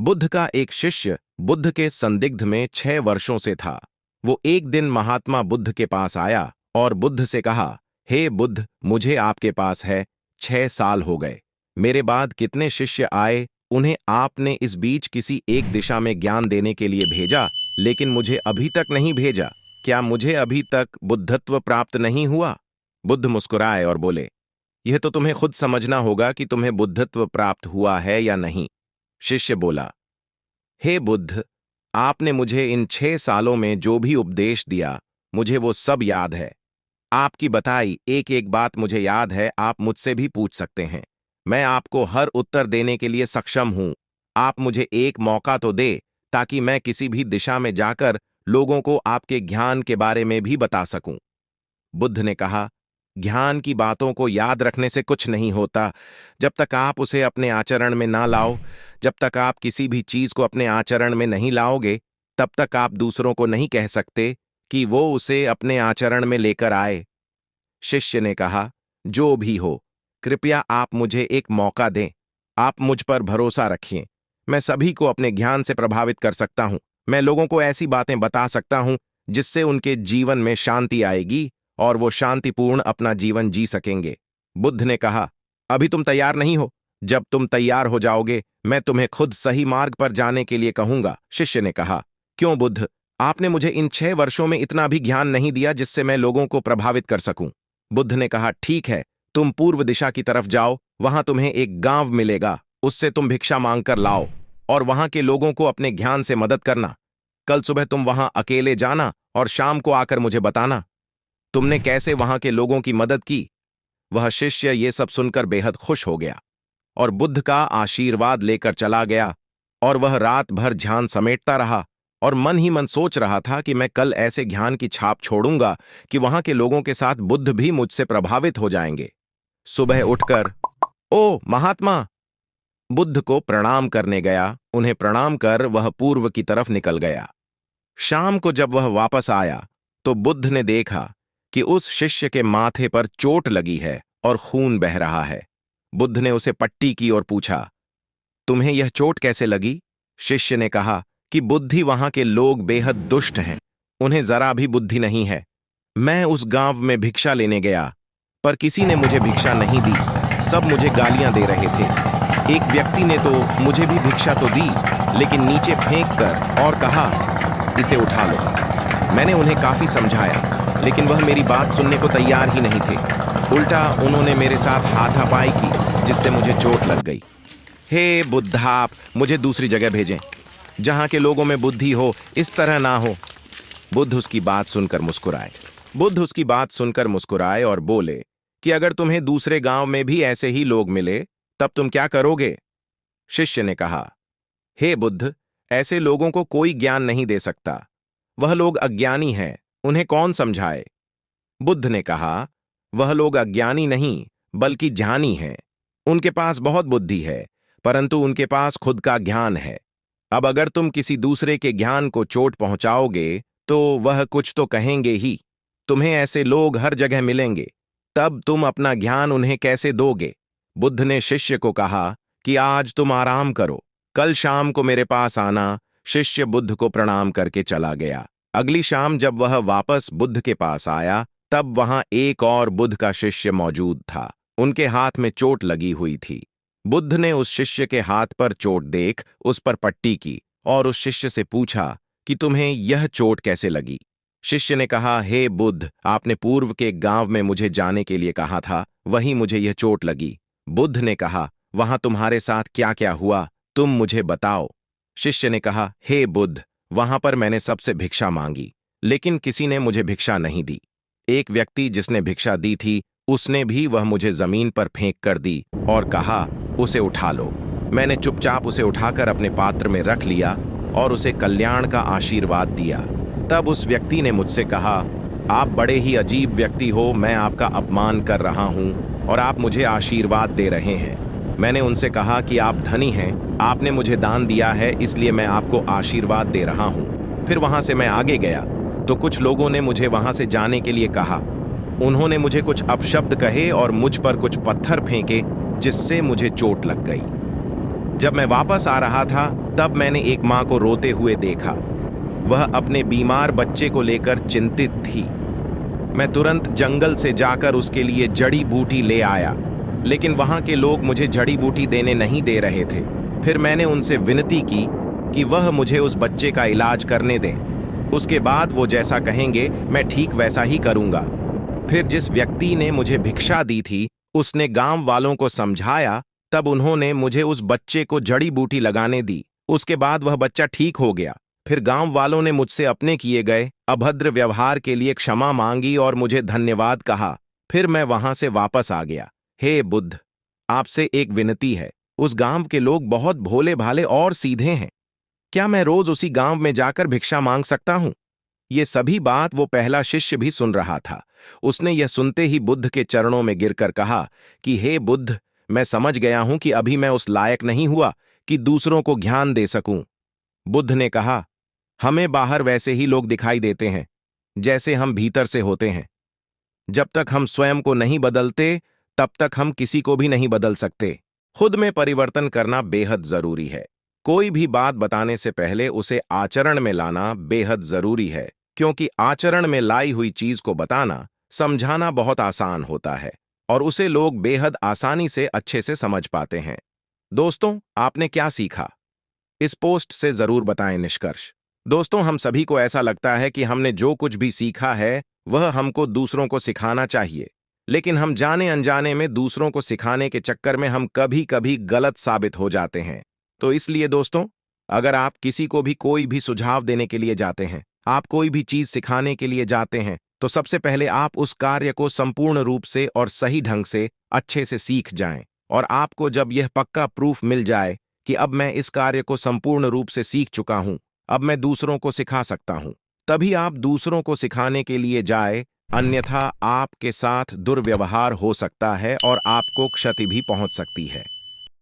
बुद्ध का एक शिष्य बुद्ध के संदिग्ध में 6 वर्षों से था। वो एक दिन महात्मा बुद्ध के पास आया और बुद्ध से कहा, हे बुद्ध, मुझे आपके पास है 6 साल हो गए। मेरे बाद कितने शिष्य आए, उन्हें आपने इस बीच किसी एक दिशा में ज्ञान देने के लिए भेजा, लेकिन मुझे अभी तक नहीं भेजा। क्या मुझे अभी तक बुद्धत्व प्राप्त नहीं हुआ? बुद्ध मुस्कुराए और बोले, यह तो तुम्हें खुद समझना होगा कि तुम्हें बुद्धत्व प्राप्त हुआ है या नहीं। शिष्य बोला, हे बुद्ध, आपने मुझे इन 6 सालों में जो भी उपदेश दिया, मुझे वो सब याद है। आपकी बताई एक एक बात मुझे याद है। आप मुझसे भी पूछ सकते हैं, मैं आपको हर उत्तर देने के लिए सक्षम हूं। आप मुझे एक मौका तो दे, ताकि मैं किसी भी दिशा में जाकर लोगों को आपके ज्ञान के बारे में भी बता सकूं। बुद्ध ने कहा, ज्ञान की बातों को याद रखने से कुछ नहीं होता। जब तक आप उसे अपने आचरण में ना लाओ, जब तक आप किसी भी चीज को अपने आचरण में नहीं लाओगे, तब तक आप दूसरों को नहीं कह सकते कि वो उसे अपने आचरण में लेकर आए। शिष्य ने कहा, जो भी हो, कृपया आप मुझे एक मौका दें। आप मुझ पर भरोसा रखिए। मैं सभी को अपने ज्ञान से प्रभावित कर सकता हूं। मैं लोगों को ऐसी बातें बता सकता हूं जिससे उनके जीवन में शांति आएगी और वो शांतिपूर्ण अपना जीवन जी सकेंगे। बुद्ध ने कहा, अभी तुम तैयार नहीं हो। जब तुम तैयार हो जाओगे, मैं तुम्हें खुद सही मार्ग पर जाने के लिए कहूंगा। शिष्य ने कहा, क्यों बुद्ध, आपने मुझे इन 6 वर्षों में इतना भी ज्ञान नहीं दिया जिससे मैं लोगों को प्रभावित कर सकूं। बुद्ध ने कहा, ठीक है, तुम पूर्व दिशा की तरफ जाओ। वहां तुम्हें एक गांव मिलेगा, उससे तुम भिक्षा मांगकर लाओ और वहां के लोगों को अपने ज्ञान से मदद करना। कल सुबह तुम वहां अकेले जाना और शाम को आकर मुझे बताना तुमने कैसे वहां के लोगों की मदद की। वह शिष्य ये सब सुनकर बेहद खुश हो गया और बुद्ध का आशीर्वाद लेकर चला गया। और वह रात भर ध्यान समेटता रहा और मन ही मन सोच रहा था कि मैं कल ऐसे ज्ञान की छाप छोड़ूंगा कि वहां के लोगों के साथ बुद्ध भी मुझसे प्रभावित हो जाएंगे। सुबह उठकर, ओ महात्मा, बुद्ध को प्रणाम करने गया। उन्हें प्रणाम कर वह पूर्व की तरफ निकल गया। शाम को जब वह वापस आया तो बुद्ध ने देखा कि उस शिष्य के माथे पर चोट लगी है और खून बह रहा है। बुद्ध ने उसे पट्टी की और पूछा, तुम्हें यह चोट कैसे लगी? शिष्य ने कहा कि बुद्धि वहां के लोग बेहद दुष्ट हैं, उन्हें जरा भी बुद्धि नहीं है। मैं उस गांव में भिक्षा लेने गया, पर किसी ने मुझे भिक्षा नहीं दी। सब मुझे गालियां दे रहे थे। एक व्यक्ति ने तो मुझे भी भिक्षा तो दी, लेकिन नीचे फेंक कर और कहा, इसे उठा लो। मैंने उन्हें काफी समझाया, लेकिन वह मेरी बात सुनने को तैयार ही नहीं थे। उल्टा उन्होंने मेरे साथ हाथापाई की, जिससे मुझे चोट लग गई। हे बुद्धाप, मुझे दूसरी जगह भेजें, जहां के लोगों में बुद्धि हो, इस तरह ना हो। बुद्ध उसकी बात सुनकर मुस्कुराए और बोले कि अगर तुम्हें दूसरे गांव में भी ऐसे ही लोग मिले, तब तुम क्या करोगे? शिष्य ने कहा, हे बुद्ध, ऐसे लोगों को कोई ज्ञान नहीं दे सकता। वह लोग अज्ञानी हैं, उन्हें कौन समझाए? बुद्ध ने कहा, वह लोग अज्ञानी नहीं, बल्कि ज्ञानी हैं। उनके पास बहुत बुद्धि है, परंतु उनके पास खुद का ज्ञान है। अब अगर तुम किसी दूसरे के ज्ञान को चोट पहुंचाओगे, तो वह कुछ तो कहेंगे ही। तुम्हें ऐसे लोग हर जगह मिलेंगे, तब तुम अपना ज्ञान उन्हें कैसे दोगे? बुद्ध ने शिष्य को कहा कि आज तुम आराम करो, कल शाम को मेरे पास आना। शिष्य बुद्ध को प्रणाम करके चला गया। अगली शाम जब वह वापस बुद्ध के पास आया, तब वहां एक और बुद्ध का शिष्य मौजूद था। उनके हाथ में चोट लगी हुई थी। बुद्ध ने उस शिष्य के हाथ पर चोट देख उस पर पट्टी की और उस शिष्य से पूछा कि तुम्हें यह चोट कैसे लगी? शिष्य ने कहा, हे बुद्ध, आपने पूर्व के गांव में मुझे जाने के लिए कहा था, वहीं मुझे यह चोट लगी। बुद्ध ने कहा, वहां तुम्हारे साथ क्या क्या हुआ, तुम मुझे बताओ। शिष्य ने कहा, हे बुद्ध, वहां पर मैंने सबसे भिक्षा मांगी, लेकिन किसी ने मुझे भिक्षा नहीं दी। एक व्यक्ति जिसने भिक्षा दी थी, उसने भी वह मुझे जमीन पर फेंक कर दी और कहा, उसे उठा लो। मैंने चुपचाप उसे उठाकर अपने पात्र में रख लिया और उसे कल्याण का आशीर्वाद दिया। तब उस व्यक्ति ने मुझसे कहा, आप बड़े ही अजीब व्यक्ति हो, मैं आपका अपमान कर रहा हूं और आप मुझे आशीर्वाद दे रहे हैं। मैंने उनसे कहा कि आप धनी हैं, आपने मुझे दान दिया है, इसलिए मैं आपको आशीर्वाद दे रहा हूं। फिर वहां से मैं आगे गया तो कुछ लोगों ने मुझे वहां से जाने के लिए कहा। उन्होंने मुझे कुछ अपशब्द कहे और मुझ पर कुछ पत्थर फेंके, जिससे मुझे चोट लग गई। जब मैं वापस आ रहा था तब मैंने एक माँ को रोते हुए देखा। वह अपने बीमार बच्चे को लेकर चिंतित थी। मैं तुरंत जंगल से जाकर उसके लिए जड़ी बूटी ले आया, लेकिन वहां के लोग मुझे जड़ी बूटी देने नहीं दे रहे थे। फिर मैंने उनसे विनती की कि वह मुझे उस बच्चे का इलाज करने दें। उसके बाद वो जैसा कहेंगे मैं ठीक वैसा ही करूंगा। फिर जिस व्यक्ति ने मुझे भिक्षा दी थी उसने गांव वालों को समझाया, तब उन्होंने मुझे उस बच्चे को जड़ी बूटी लगाने दी। उसके बाद वह बच्चा ठीक हो गया। फिर गांव वालों ने मुझसे अपने किए गए अभद्र व्यवहार के लिए क्षमा मांगी और मुझे धन्यवाद कहा। फिर मैं वहां से वापस आ गया। हे बुद्ध, आपसे एक विनती है। उस गांव के लोग बहुत भोले भाले और सीधे हैं। क्या मैं रोज उसी गांव में जाकर भिक्षा मांग सकता हूं? ये सभी बात वो पहला शिष्य भी सुन रहा था। उसने यह सुनते ही बुद्ध के चरणों में गिरकर कहा कि हे बुद्ध, मैं समझ गया हूं कि अभी मैं उस लायक नहीं हुआ कि दूसरों को ज्ञान दे सकूं। बुद्ध ने कहा, हमें बाहर वैसे ही लोग दिखाई देते हैं जैसे हम भीतर से होते हैं। जब तक हम स्वयं को नहीं बदलते तब तक हम किसी को भी नहीं बदल सकते। खुद में परिवर्तन करना बेहद जरूरी है। कोई भी बात बताने से पहले उसे आचरण में लाना बेहद जरूरी है, क्योंकि आचरण में लाई हुई चीज को बताना, समझाना बहुत आसान होता है और उसे लोग बेहद आसानी से अच्छे से समझ पाते हैं। दोस्तों, आपने क्या सीखा? इस पोस्ट से जरूर बताएं निष्कर्ष। दोस्तों, हम सभी को ऐसा लगता है कि हमने जो कुछ भी सीखा है वह हमको दूसरों को सिखाना चाहिए, लेकिन हम जाने अनजाने में दूसरों को सिखाने के चक्कर में हम कभी कभी गलत साबित हो जाते हैं। तो इसलिए दोस्तों, अगर आप किसी को भी कोई भी सुझाव देने के लिए जाते हैं, आप कोई भी चीज सिखाने के लिए जाते हैं, तो सबसे पहले आप उस कार्य को संपूर्ण रूप से और सही ढंग से अच्छे से सीख जाएं। और आपको जब यह पक्का प्रूफ मिल जाए कि अब मैं इस कार्य को संपूर्ण रूप से सीख चुका हूं, अब मैं दूसरों को सिखा सकता हूं, तभी आप दूसरों को सिखाने के लिए जाए। अन्यथा आपके साथ दुर्व्यवहार हो सकता है और आपको क्षति भी पहुंच सकती है।